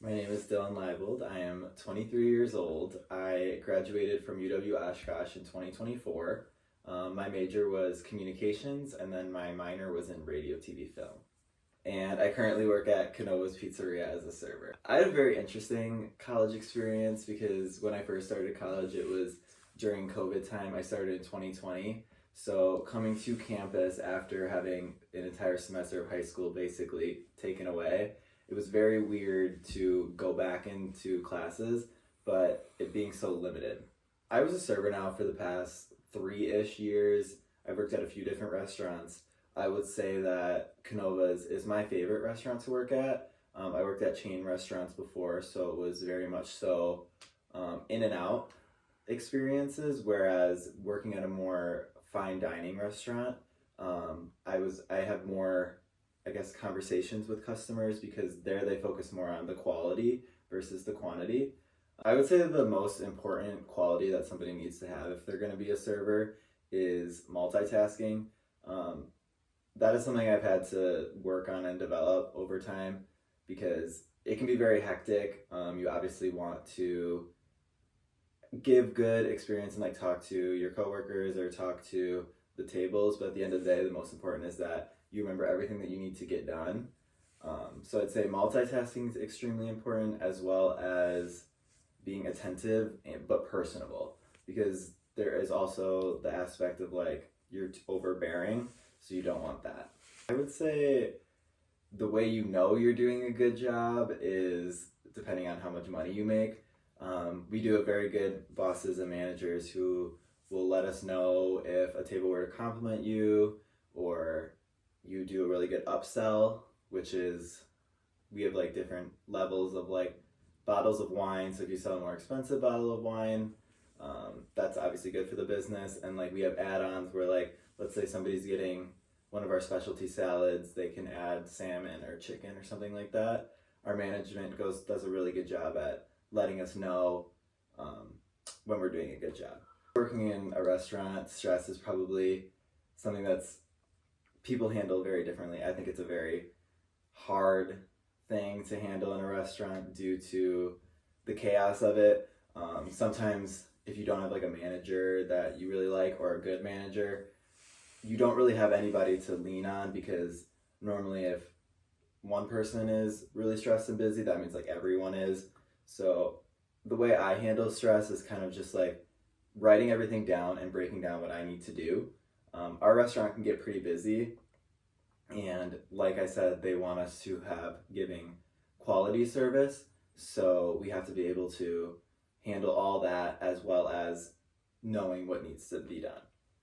My name is Dylan Leibold. I am 23 years old. I graduated from UW Oshkosh in 2024. My major was communications, and then my minor was in radio, TV, film. And I currently work at Canova's Pizzeria as a server. I had a very interesting college experience because when I first started college, it was during COVID time. I started in 2020. So coming to campus after having an entire semester of high school basically taken away, it was very weird to go back into classes, but it being so limited. I was a server now for the past 3-ish years. I've worked at a few different restaurants. I would say that Canova's is my favorite restaurant to work at. I worked at chain restaurants before, so it was very much so in and out experiences, whereas working at a more fine dining restaurant, I have more, I guess, conversations with customers because there they focus more on the quality versus the quantity. I would say that the most important quality that somebody needs to have if they're going to be a server is multitasking. That is something I've had to work on and develop over time because it can be very hectic. You obviously want to give good experience and like talk to your coworkers or talk to the tables, but at the end of the day, the most important is that you remember everything that you need to get done. So I'd say multitasking is extremely important, as well as being attentive but personable, because there is also the aspect of like you're overbearing, so you don't want that. I would say the way you know you're doing a good job is depending on how much money you make. We do have very good bosses and managers who will let us know if a table were to compliment you or you do a really good upsell, which is we have like different levels of like bottles of wine. So if you sell a more expensive bottle of wine, that's obviously good for the business. And like we have add-ons where like, let's say somebody's getting one of our specialty salads, they can add salmon or chicken or something like that. Our management does a really good job at letting us know when we're doing a good job. Working in a restaurant, stress is probably something that's people handle very differently. I think it's a very hard thing to handle in a restaurant due to the chaos of it. Sometimes if you don't have like a manager that you really like or a good manager, you don't really have anybody to lean on, because normally if one person is really stressed and busy, that means like everyone is. So the way I handle stress is kind of just like writing everything down and breaking down what I need to do. Our restaurant can get pretty busy, and like I said, they want us to have giving quality service, so we have to be able to handle all that as well as knowing what needs to be done.